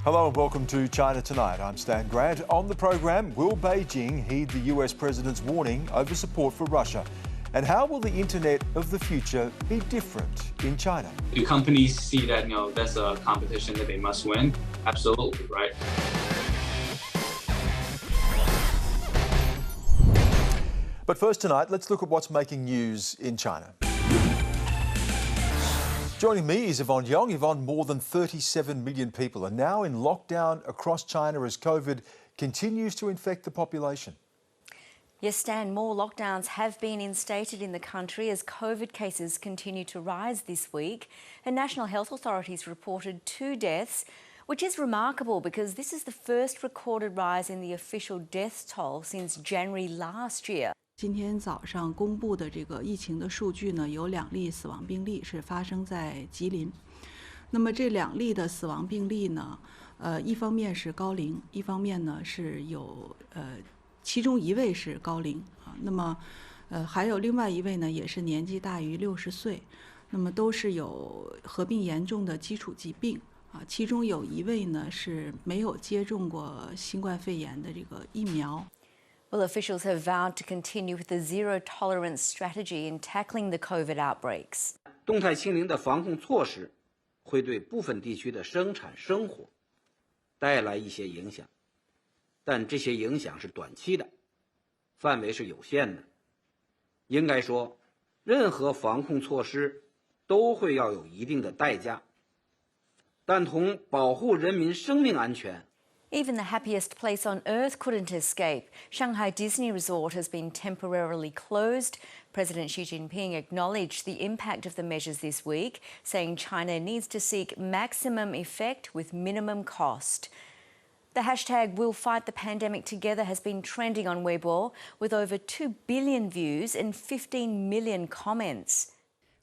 Hello and welcome to China Tonight. I'm Stan Grant. On the program, will Beijing heed the US president's warning over support for Russia? And how will the internet of the future be different in China? Do companies see that, that's a competition that they must win? Absolutely, right? But first tonight, let's look at what's making news in China. Joining me is Yvonne Yong. Yvonne, more than 37 million people are now in lockdown across China as COVID continues to infect the population. Yes, Stan, more lockdowns have been instated in the country as COVID cases continue to rise this week. And national health authorities reported 2 deaths, which is remarkable because this is the first recorded rise in the official death toll since January last year. 今天早上公布的这个疫情的数据呢，有2例死亡病例是发生在吉林。那么这2例的死亡病例呢，一方面是高龄，一方面呢是有其中1位是高龄啊，那么还有另外1位呢也是年纪大于60岁，那么都是有合并严重的基础疾病啊，其中有1位呢是没有接种过新冠肺炎的这个疫苗。 Well, officials have vowed to continue with the zero-tolerance strategy in tackling the COVID outbreaks. 动态清零的防控措施会对部分地区的生产生活带来一些影响，但这些影响是短期的，范围是有限的。应该说，任何防控措施都会要有一定的代价，但同保护人民生命安全。 Even the happiest place on earth couldn't escape. Shanghai Disney Resort has been temporarily closed. President Xi Jinping acknowledged the impact of the measures this week, saying China needs to seek maximum effect with minimum cost. The hashtag We'll Fight the Pandemic Together has been trending on Weibo with over 2 billion views and 15 million comments.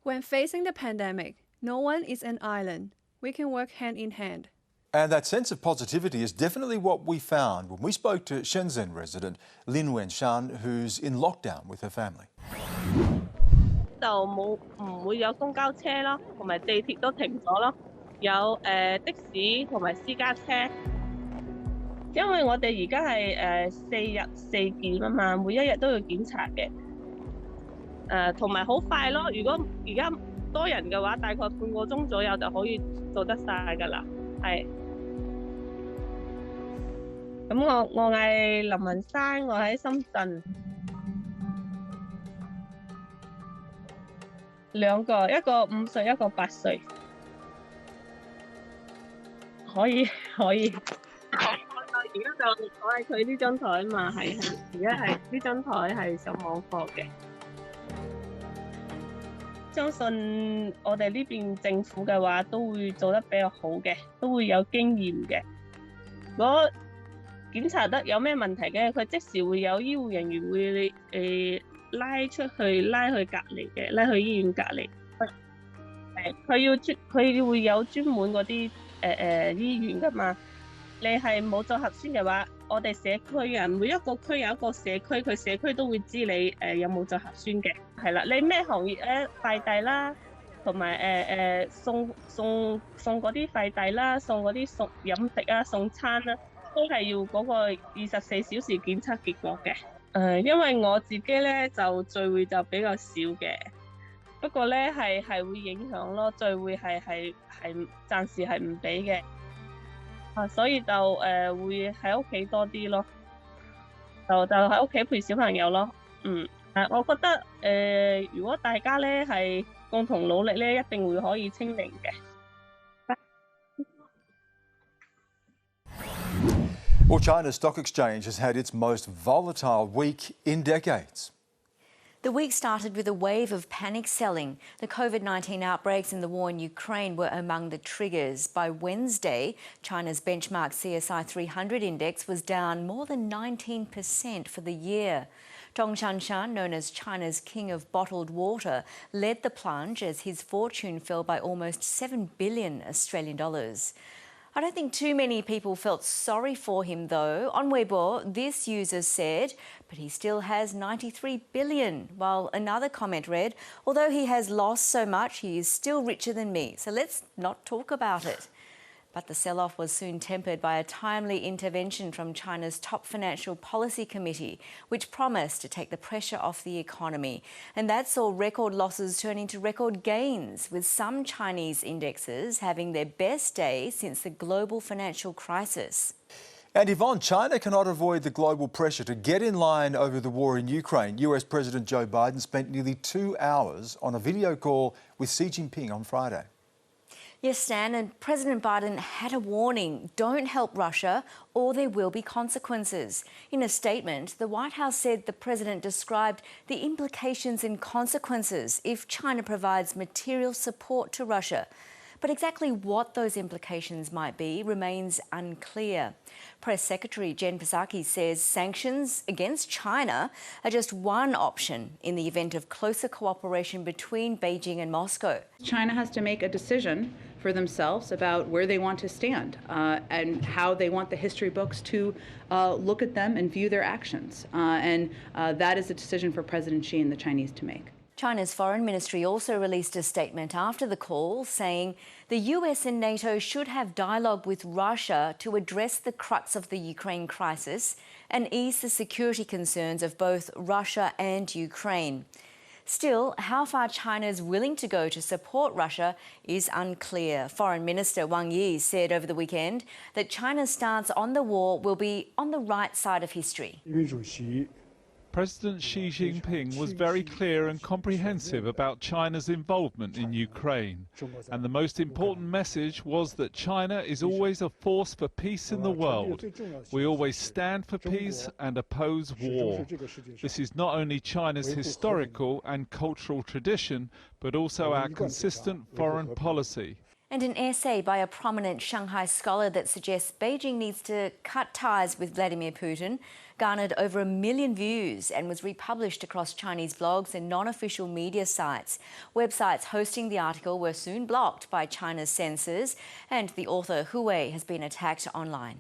When facing the pandemic, no one is an island. We can work hand in hand. And that sense of positivity is definitely what we found when we spoke to Shenzhen resident Lin Wenshan, who's in lockdown with her family. 就唔會有公交車咯，同埋地鐵都停咗咯，有的士同埋私家車。因為我哋而家係4日4檢啊嘛，每一日都要檢查嘅。同埋好快咯，如果而家多人嘅話，大概半個鐘左右就可以做得晒㗎啦，係。 咁我係林文山，我喺深圳。2個，一個5歲，一個8歲。可以。而家就我係佢呢張台嘛，係而家係呢張台係上網課嘅。相信我哋呢邊政府嘅話都會做得比較好嘅，都會有經驗嘅。如果 檢查得有咩問題嘅，佢即時會有醫護人員會拉出去，拉去隔離嘅，拉去醫院隔離。佢會有專門嗰啲醫院㗎嘛。你係冇做核酸嘅話，我哋社區人每一個區有一個社區，佢社區都會知你有冇做核酸嘅。係啦，你咩行業咧？快遞啦，同埋送嗰啲快遞啦，送嗰啲飲食啊，送餐啦。 都係要嗰個24小時檢測結果嘅。因為我自己咧就聚會就比較少嘅，不過咧係會影響咯，聚會係暫時係唔俾嘅。所以就會喺屋企多啲咯，就喺屋企陪小朋友咯。我覺得如果大家咧係共同努力咧，一定會可以清零嘅。 Well, China's stock exchange has had its most volatile week in decades. The week started with a wave of panic selling. The COVID-19 outbreaks and the war in Ukraine were among the triggers. By Wednesday, China's benchmark CSI 300 index was down more than 19% for the year. Dong Shanshan, known as China's king of bottled water, led the plunge as his fortune fell by almost 7 billion Australian dollars. I don't think too many people felt sorry for him though. On Weibo, this user said, but he still has 93 billion, while another comment read, although he has lost so much, he is still richer than me, so let's not talk about it. But the sell-off was soon tempered by a timely intervention from China's top financial policy committee, which promised to take the pressure off the economy. And that saw record losses turn into record gains, with some Chinese indexes having their best day since the global financial crisis. And Yvonne, China cannot avoid the global pressure to get in line over the war in Ukraine. US President Joe Biden spent nearly 2 hours on a video call with Xi Jinping on Friday. Yes, Stan, and President Biden had a warning: don't help Russia or there will be consequences. In a statement, the White House said the president described the implications and consequences if China provides material support to Russia. But exactly what those implications might be remains unclear. Press Secretary Jen Psaki says sanctions against China are just one option in the event of closer cooperation between Beijing and Moscow. China has to make a decision for themselves about where they want to stand and how they want the history books to look at them and view their actions. And that is a decision for President Xi and the Chinese to make. China's foreign ministry also released a statement after the call saying the US and NATO should have dialogue with Russia to address the crux of the Ukraine crisis and ease the security concerns of both Russia and Ukraine. Still, how far China is willing to go to support Russia is unclear. Foreign Minister Wang Yi said over the weekend that China's stance on the war will be on the right side of history. President Xi Jinping was very clear and comprehensive about China's involvement in Ukraine. And the most important message was that China is always a force for peace in the world. We always stand for peace and oppose war. This is not only China's historical and cultural tradition, but also our consistent foreign policy. And an essay by a prominent Shanghai scholar that suggests Beijing needs to cut ties with Vladimir Putin garnered over 1 million views and was republished across Chinese blogs and non-official media sites. Websites hosting the article were soon blocked by China's censors, and the author, Hu Wei, has been attacked online.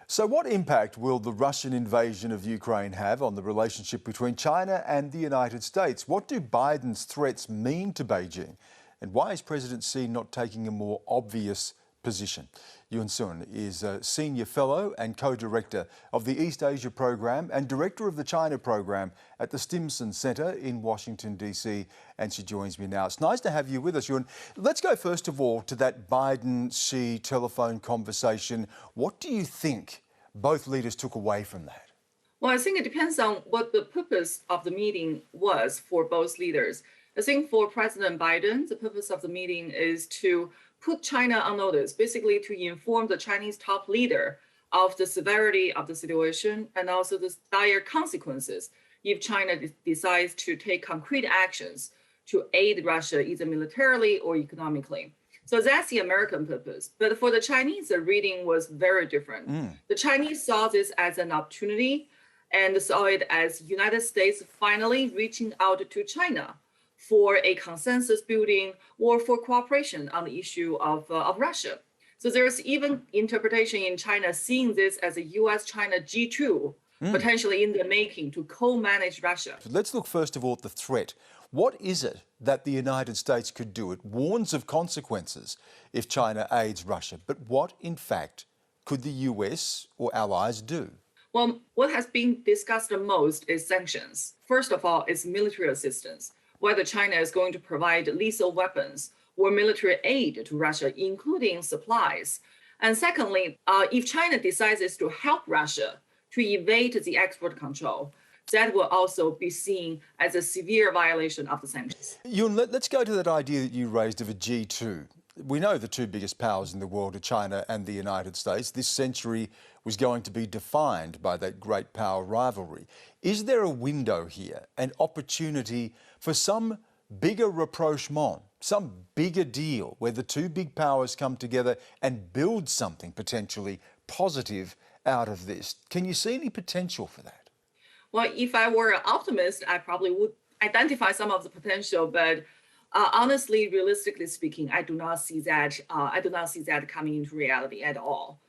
So what impact will the Russian invasion of Ukraine have on the relationship between China and the United States? What do Biden's threats mean to Beijing? And why is President Xi not taking a more obvious position? Yun Sun is a Senior Fellow and Co-Director of the East Asia Program and Director of the China Program at the Stimson Center in Washington, D.C. And she joins me now. It's nice to have you with us, Yun. Let's go first of all to that Biden-Xi telephone conversation. What do you think both leaders took away from that? Well, I think it depends on what the purpose of the meeting was for both leaders. I think for President Biden, the purpose of the meeting is to put China on notice, basically to inform the Chinese top leader of the severity of the situation and also the dire consequences if China decides to take concrete actions to aid Russia either militarily or economically. So that's the American purpose. But for the Chinese, the reading was very different. The Chinese saw this as an opportunity and saw it as United States finally reaching out to China for a consensus building or for cooperation on the issue of Russia. So there's even interpretation in China seeing this as a US-China G2, potentially in the making to co-manage Russia. Let's look first of all at the threat. What is it that the United States could do? It warns of consequences if China aids Russia. But what, in fact, could the US or allies do? Well, what has been discussed the most is sanctions. First of all, is military assistance, whether China is going to provide lethal weapons or military aid to Russia, including supplies. And secondly, if China decides to help Russia to evade the export control, that will also be seen as a severe violation of the sanctions. Yun, let's go to that idea that you raised of a G2. We know the two biggest powers in the world are China and the United States. This century was going to be defined by that great power rivalry. Is there a window here, an opportunity for some bigger rapprochement, some bigger deal where the two big powers come together and build something potentially positive out of this? Can you see any potential for that? Well, if I were an optimist, I probably would identify some of the potential, but honestly, realistically speaking, I do not see that. I do not see that coming into reality at all.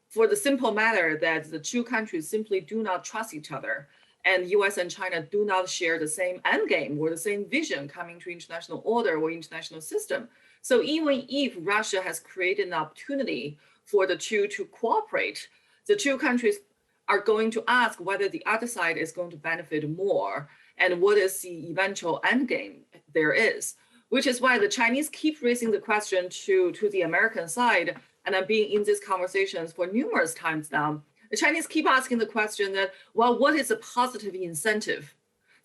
For the simple matter that the two countries simply do not trust each other, and US and China do not share the same endgame or the same vision coming to international order or international system. So even if Russia has created an opportunity for the two to cooperate, the two countries are going to ask whether the other side is going to benefit more and what is the eventual endgame there is, which is why the Chinese keep raising the question to the American side, and I've been in these conversations for numerous times now. The Chinese keep asking the question that, well, what is a positive incentive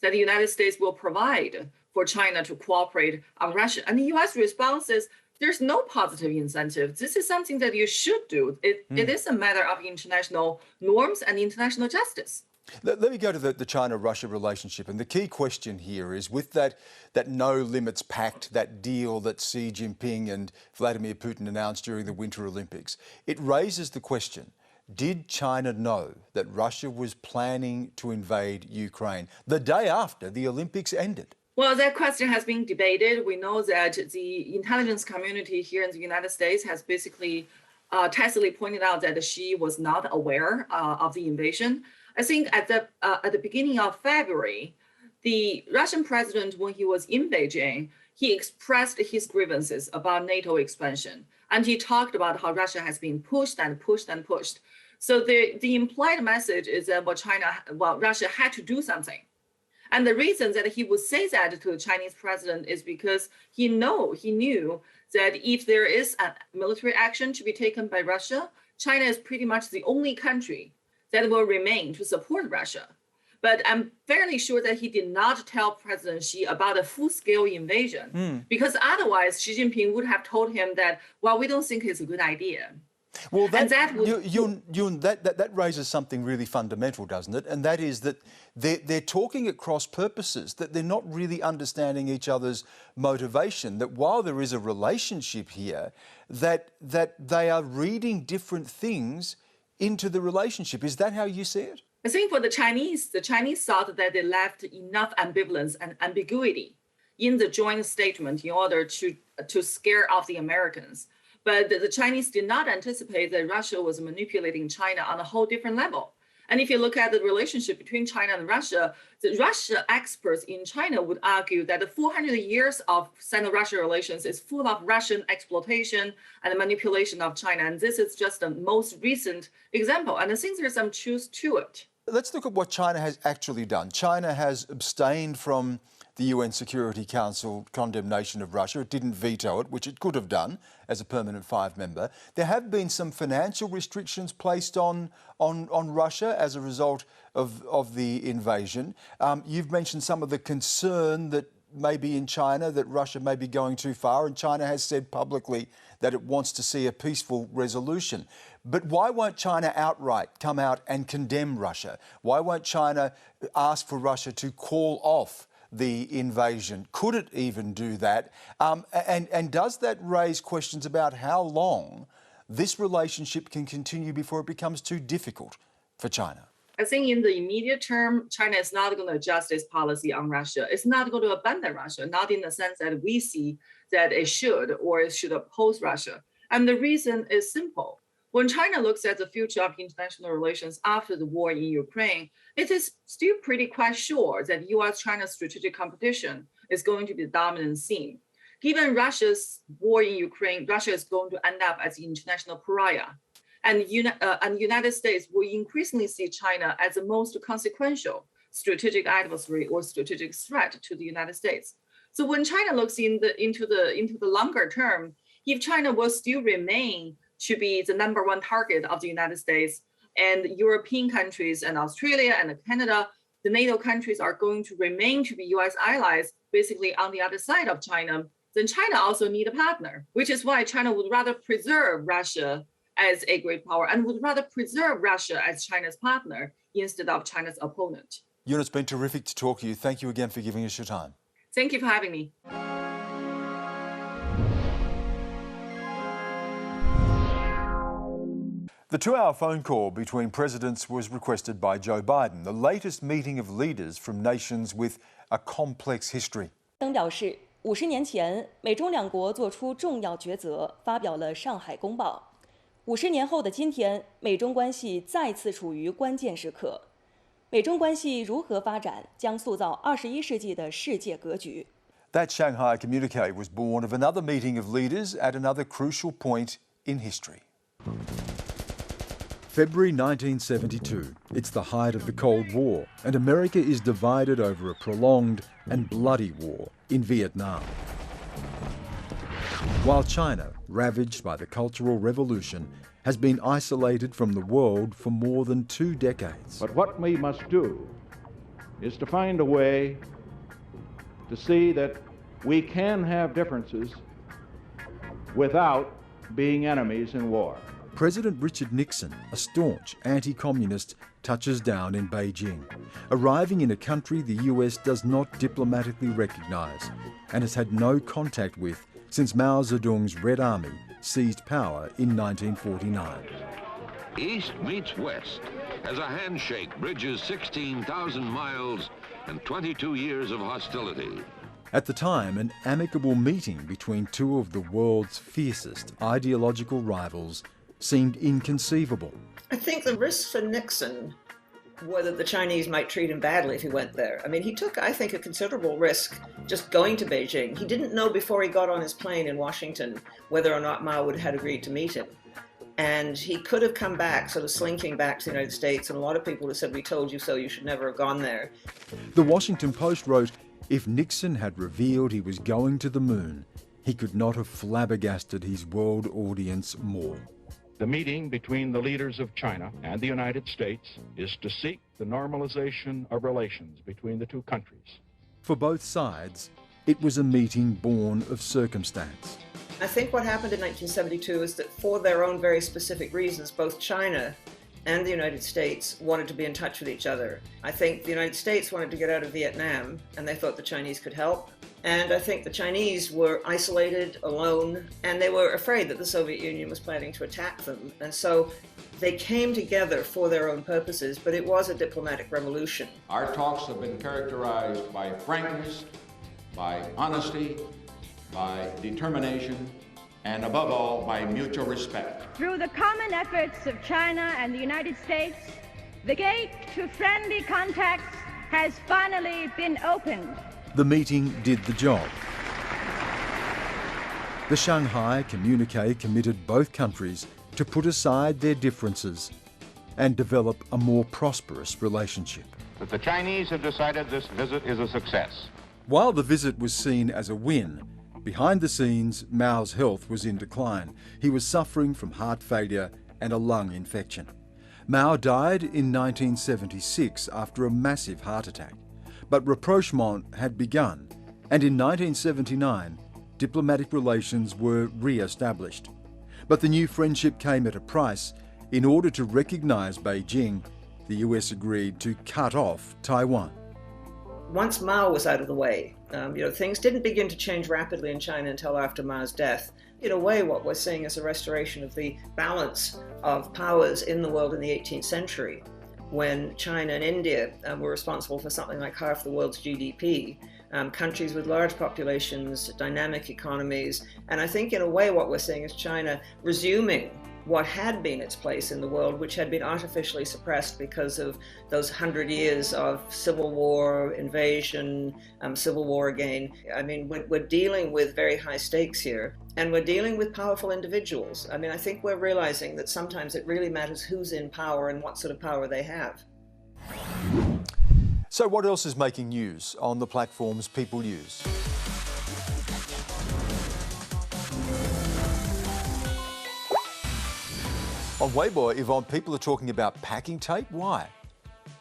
that the United States will provide for China to cooperate on Russia? And the US response is, there's no positive incentive. This is something that you should do. It is a matter of international norms and international justice. Let me go to the China-Russia relationship. And the key question here is, with that no limits pact, that deal that Xi Jinping and Vladimir Putin announced during the Winter Olympics, it raises the question, did China know that Russia was planning to invade Ukraine the day after the Olympics ended? Well, that question has been debated. We know that the intelligence community here in the United States has basically tacitly pointed out that Xi was not aware of the invasion. I think at the beginning of February, the Russian president, when he was in Beijing, he expressed his grievances about NATO expansion. And he talked about how Russia has been pushed and pushed and pushed. So the implied message is that Russia had to do something. And the reason that he would say that to the Chinese president is because he knew that if there is a military action to be taken by Russia, China is pretty much the only country that will remain to support Russia. But I'm fairly sure that he did not tell President Xi about a full-scale invasion, because otherwise Xi Jinping would have told him that, well, we don't think it's a good idea. Well, that raises something really fundamental, doesn't it? And that is that they're talking at cross purposes, that they're not really understanding each other's motivation, that while there is a relationship here, that they are reading different things into the relationship. Is that how you see it? I think for the Chinese thought that they left enough ambivalence and ambiguity in the joint statement in order to scare off the Americans. But the Chinese did not anticipate that Russia was manipulating China on a whole different level. And if you look at the relationship between China and Russia, the Russia experts in China would argue that the 400 years of Sino-Russia relations is full of Russian exploitation and manipulation of China. And this is just the most recent example. And I think there's some truth to it. Let's look at what China has actually done. China has abstained from the UN Security Council condemnation of Russia. It didn't veto it, which it could have done as a permanent five member. There have been some financial restrictions placed on Russia as a result of the invasion. You've mentioned some of the concern that maybe in China that Russia may be going too far, and China has said publicly that it wants to see a peaceful resolution. But why won't China outright come out and condemn Russia? Why won't China ask for Russia to call off the invasion? Could it even do that? And does that raise questions about how long this relationship can continue before it becomes too difficult for China? I think in the immediate term, China is not going to adjust its policy on Russia. It's not going to abandon Russia, not in the sense that we see that it should or it should oppose Russia. And the reason is simple. When China looks at the future of international relations after the war in Ukraine, it is still pretty quite sure that US-China strategic competition is going to be the dominant theme. Given Russia's war in Ukraine, Russia is going to end up as the international pariah. And the United States will increasingly see China as the most consequential strategic adversary or strategic threat to the United States. So when China looks into the longer term, if China will still remain to be the #1 target of the United States, and European countries and Australia and Canada, the NATO countries are going to remain to be US allies, basically on the other side of China, then China also need a partner, which is why China would rather preserve Russia as a great power and would rather preserve Russia as China's partner instead of China's opponent. Yun, it's been terrific to talk to you. Thank you again for giving us your time. Thank you for having me. The 2-hour phone call between presidents was requested by Joe Biden, the latest meeting of leaders from nations with a complex history. 登表示，50年前，美中两国做出重要抉择，发表了《上海公报》。50年后的今天，美中关系再次处于关键时刻。美中关系如何发展，将塑造21世纪的世界格局。That Shanghai communique was born of another meeting of leaders at another crucial point in history. February 1972. It's the height of the Cold War, and America is divided over a prolonged and bloody war in Vietnam. While China, ravaged by the Cultural Revolution, has been isolated from the world for more than 2 decades. But what we must do is to find a way to see that we can have differences without being enemies in war. President Richard Nixon, a staunch anti-communist, touches down in Beijing, arriving in a country the US does not diplomatically recognise and has had no contact with since Mao Zedong's Red Army seized power in 1949. East meets West as a handshake bridges 16,000 miles and 22 years of hostility. At the time, an amicable meeting between two of the world's fiercest ideological rivals seemed inconceivable. I think the risks for Nixon were that the Chinese might treat him badly if he went there. I mean, he took, I think, a considerable risk just going to Beijing. He didn't know before he got on his plane in Washington whether or not Mao had agreed to meet him. And he could have come back, sort of slinking back to the United States, and a lot of people have said, "We told you so, you should never have gone there." The Washington Post wrote, if Nixon had revealed he was going to the moon, he could not have flabbergasted his world audience more. The meeting between the leaders of China and the United States is to seek the normalization of relations between the two countries. For both sides, it was a meeting born of circumstance. I think what happened in 1972 is that for their own very specific reasons, both China and the United States wanted to be in touch with each other. I think the United States wanted to get out of Vietnam, and they thought the Chinese could help. And I think the Chinese were isolated, alone, and they were afraid that the Soviet Union was planning to attack them. And so they came together for their own purposes, but it was a diplomatic revolution. Our talks have been characterized by frankness, by honesty, by determination, and above all, by mutual respect. Through the common efforts of China and the United States, the gate to friendly contacts has finally been opened. The meeting did the job. The Shanghai communique committed both countries to put aside their differences and develop a more prosperous relationship. But the Chinese have decided this visit is a success. While the visit was seen as a win, behind the scenes, Mao's health was in decline. He was suffering from heart failure and a lung infection. Mao died in 1976 after a massive heart attack. But rapprochement had begun, and in 1979, diplomatic relations were re-established. But the new friendship came at a price. In order to recognise Beijing, the US agreed to cut off Taiwan. Once Mao was out of the way, things didn't begin to change rapidly in China until after Mao's death. In a way, what we're seeing is a restoration of the balance of powers in the world in the 18th century, when China and India were responsible for something like half the world's GDP, countries with large populations, dynamic economies. And I think in a way what we're seeing is China resuming what had been its place in the world, which had been artificially suppressed because of those 100 years of civil war, invasion, civil war again. I mean, we're dealing with very high stakes here, and we're dealing with powerful individuals. I mean, I think we're realizing that sometimes it really matters who's in power and what sort of power they have. So what else is making news on the platforms people use? On Weibo, Yvonne, people are talking about packing tape. Why?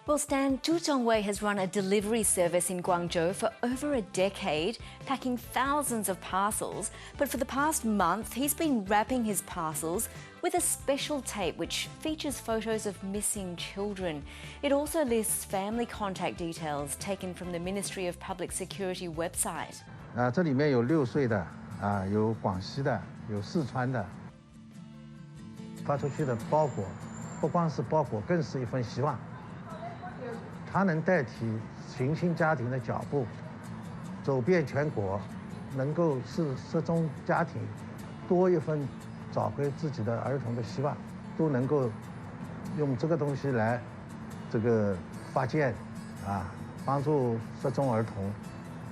Well, Stan, Zhu Zhongwei has run a delivery service in Guangzhou for over a decade, packing thousands of parcels. But for the past month, he's been wrapping his parcels with a special tape which features photos of missing children. It also lists family contact details taken from the Ministry of Public Security website. 这里面有6岁的，有广西的，有四川的。发出去的包裹，不光是包裹，更是一份希望。它能代替寻亲家庭的脚步，走遍全国，能够使失踪家庭多一份找回自己的儿童的希望，都能够用这个东西来发现，帮助失踪儿童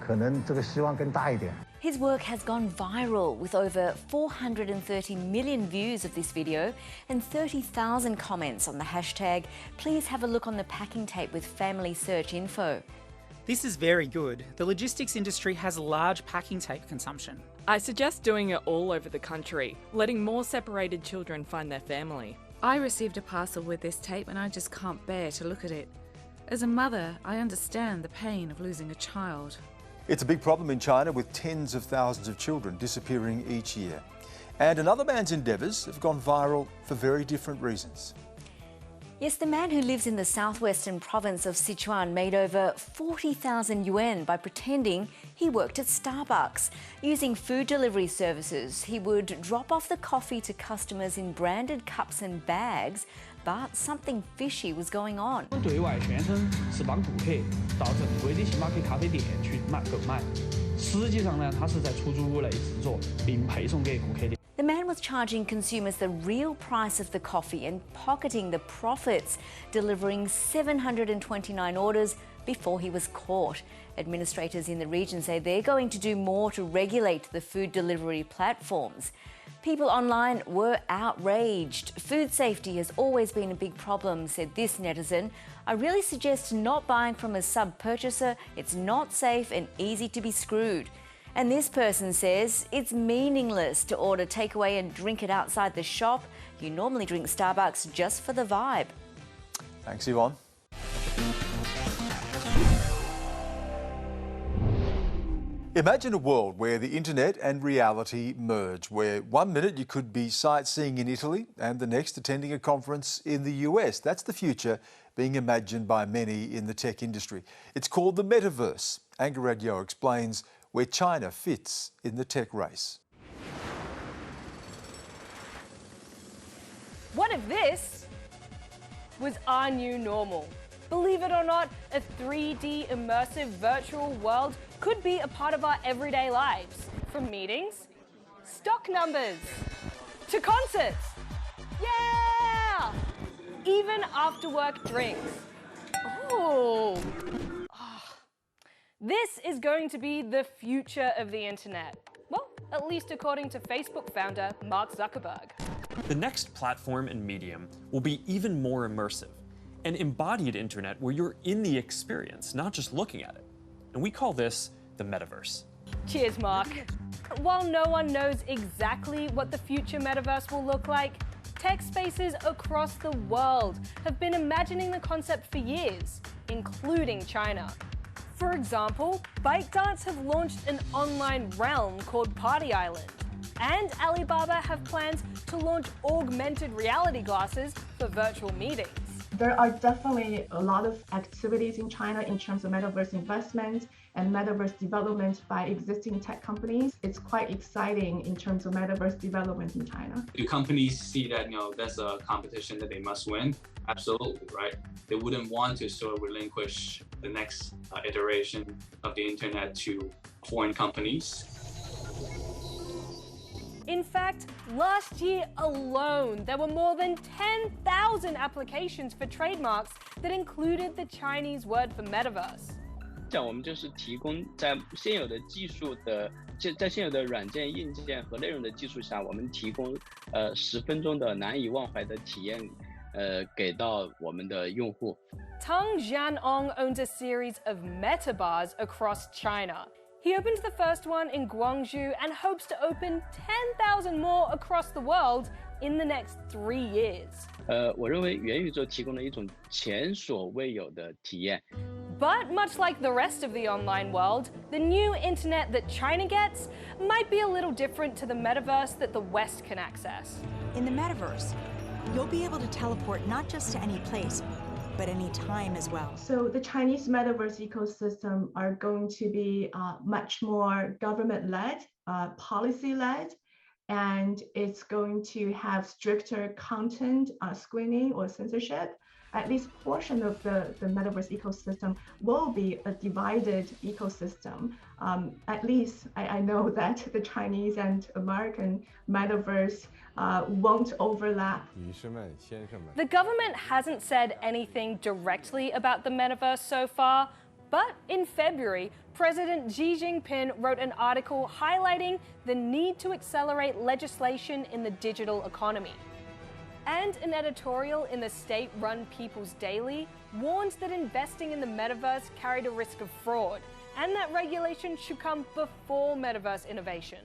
可能这个希望更大一点。 His work has gone viral with over 430 million views of this video and 30,000 comments on the hashtag. Please have a look on the packing tape with family search info. This is very good. The logistics industry has large packing tape consumption. I suggest doing it all over the country, letting more separated children find their family. I received a parcel with this tape and I just can't bear to look at it. As a mother, I understand the pain of losing a child. It's a big problem in China with tens of thousands of children disappearing each year. And another man's endeavours have gone viral for very different reasons. Yes, the man who lives in the southwestern province of Sichuan made over 40,000 yuan by pretending he worked at Starbucks. Using food delivery services, he would drop off the coffee to customers in branded cups and bags, but something fishy was going on. 对外宣称是帮顾客到正规的星巴克咖啡店去购买，实际上呢，他是在出租屋内制作并配送给顾客的。 The man was charging consumers the real price of the coffee and pocketing the profits, delivering 729 orders before he was caught. Administrators in the region say they're going to do more to regulate the food delivery platforms. People online were outraged. Food safety has always been a big problem, said this netizen. I really suggest not buying from a sub-purchaser. It's not safe and easy to be screwed. And this person says it's meaningless to order takeaway and drink it outside the shop. You normally drink Starbucks just for the vibe. Thanks, Yvonne. Imagine a world where the internet and reality merge, where 1 minute you could be sightseeing in Italy and the next attending a conference in the US. That's the future being imagined by many in the tech industry. It's called the Metaverse. Angarad Yeo explains where China fits in the tech race. What if this was our new normal? Believe it or not, a 3D immersive virtual world could be a part of our everyday lives. From meetings, stock numbers, to concerts. Yeah! Even after work drinks. Oh. This is going to be the future of the internet. Well, at least according to Facebook founder Mark Zuckerberg. The next platform and medium will be even more immersive, an embodied internet where you're in the experience, not just looking at it. And we call this the Metaverse. Cheers, Mark. While no one knows exactly what the future Metaverse will look like, tech spaces across the world have been imagining the concept for years, including China. For example, ByteDance have launched an online realm called Party Island. And Alibaba have plans to launch augmented reality glasses for virtual meetings. There are definitely a lot of activities in China in terms of metaverse investment and metaverse development by existing tech companies. It's quite exciting in terms of metaverse development in China. Do companies see that, that's a competition that they must win? Absolutely, right? They wouldn't want to sort of relinquish the next iteration of the internet to foreign companies. In fact, last year alone, there were more than 10,000 applications for trademarks that included the Chinese word for metaverse. 像我们就是提供在现有的技术的在现有的软件、硬件和内容的技术下，我们提供10分钟的难以忘怀的体验，给到我们的用户。Tang Jianong owns a series of meta bars across China. He opened the first one in Guangzhou and hopes to open 10,000 more across the world in the next 3 years. 我认为元宇宙提供了一种前所未有的体验。But much like the rest of the online world, the new internet that China gets might be a little different to the metaverse that the West can access. In the metaverse, you'll be able to teleport not just to any place, but any time as well. So the Chinese metaverse ecosystem are going to be much more government-led, policy-led, and it's going to have stricter content screening or censorship. At least portion of the metaverse ecosystem will be a divided ecosystem. At least I know that the Chinese and American metaverse won't overlap. The government hasn't said anything directly about the metaverse so far, But in February, President Xi Jinping wrote an article highlighting the need to accelerate legislation in the digital economy. And an editorial in the state-run People's Daily warns that investing in the metaverse carried a risk of fraud, and that regulation should come before metaverse innovation.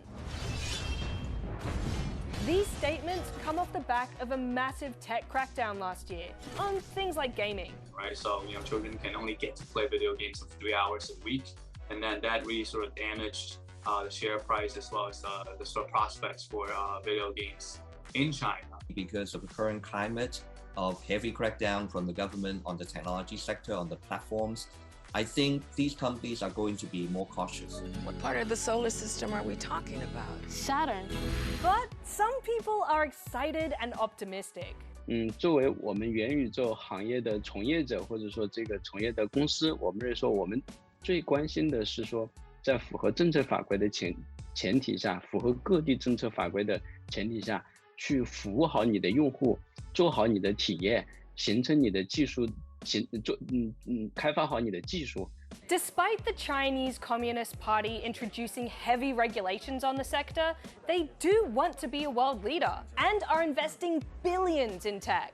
These statements come off the back of a massive tech crackdown last year on things like gaming. Right, so children can only get to play video games for 3 hours a week, and then that really sort of damaged the share price as well as the sort of prospects for video games in China. Because of the current climate of heavy crackdown from the government on the technology sector, on the platforms, I think these companies are going to be more cautious. What part of the solar system are we talking about? Saturn. But some people are excited and optimistic. 作为我们元宇宙行业的从业者，或者说这个从业的公司，我们认为说我们最关心的是说，在符合政策法规的前提下，符合各地政策法规的前提下，去服务好你的用户，做好你的体验，形成你的技术，开发好你的技术。 Despite the Chinese Communist Party introducing heavy regulations on the sector, they do want to be a world leader and are investing billions in tech.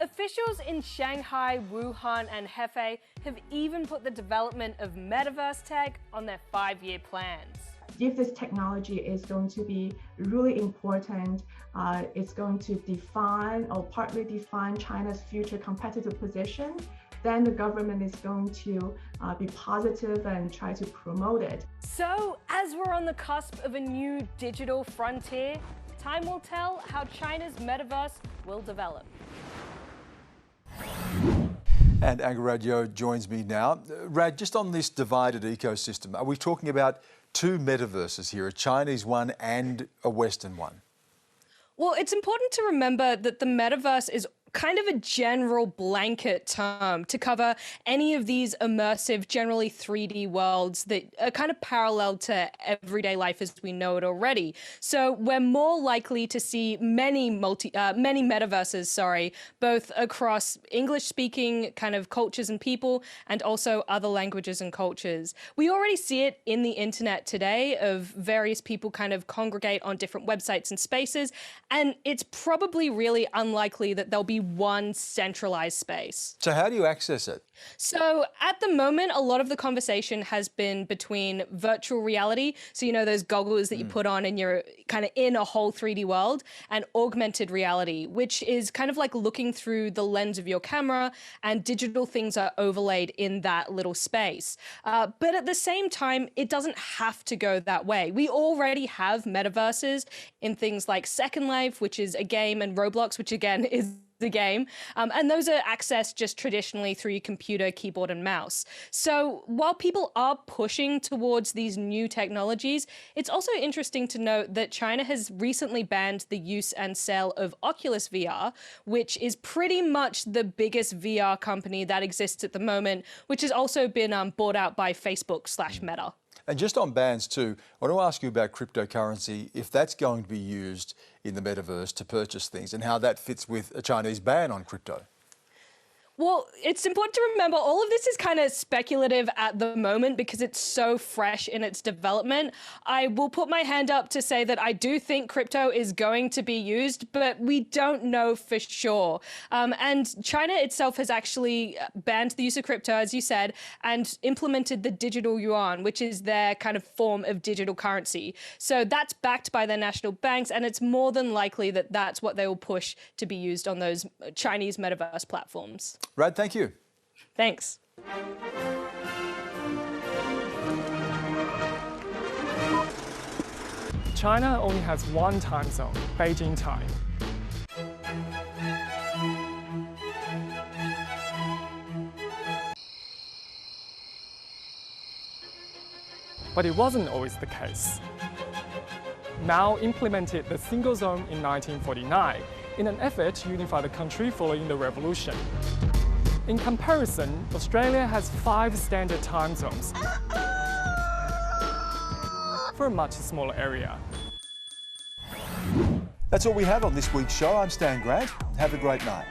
Officials in Shanghai, Wuhan, and Hefei have even put the development of metaverse tech on their 5-year plans. If this technology is going to be really important, it's going to define or partly define China's future competitive position, then the government is going to be positive and try to promote it. So, as we're on the cusp of a new digital frontier, time will tell how China's metaverse will develop. And Angarad Yo joins me now. Rad, just on this divided ecosystem, are we talking about two metaverses here, a Chinese one and a Western one? Well, it's important to remember that the metaverse is kind of a general blanket term to cover any of these immersive, generally 3D worlds that are kind of parallel to everyday life as we know it already. So we're more likely to see many metaverses, both across English-speaking kind of cultures and people, and also other languages and cultures. We already see it in the internet today of various people kind of congregate on different websites and spaces, and it's probably really unlikely that there'll be one centralized space. So how do you access it? So at the moment, a lot of the conversation has been between virtual reality, so those goggles that you put on and you're kind of in a whole 3D world, and augmented reality, which is kind of like looking through the lens of your camera and digital things are overlaid in that little space. But at the same time, it doesn't have to go that way. We already have metaverses in things like Second Life, which is a game, and Roblox, which again is the game, and those are accessed just traditionally through your computer, keyboard, and mouse. So while people are pushing towards these new technologies, it's also interesting to note that China has recently banned the use and sale of Oculus VR, which is pretty much the biggest VR company that exists at the moment, which has also been bought out by Facebook/Meta. And just on bans too, I want to ask you about cryptocurrency, if that's going to be used in the metaverse to purchase things and how that fits with a Chinese ban on crypto. Well, it's important to remember all of this is kind of speculative at the moment because it's so fresh in its development. I will put my hand up to say that I do think crypto is going to be used, but we don't know for sure. And China itself has actually banned the use of crypto, as you said, and implemented the digital yuan, which is their kind of form of digital currency. So that's backed by their national banks, and it's more than likely that that's what they will push to be used on those Chinese metaverse platforms. Rad, thank you. Thanks. China only has one time zone, Beijing time. But it wasn't always the case. Mao implemented the single zone in 1949 in an effort to unify the country following the revolution. In comparison, Australia has 5 standard time zones for a much smaller area. That's all we have on this week's show. I'm Stan Grant. Have a great night.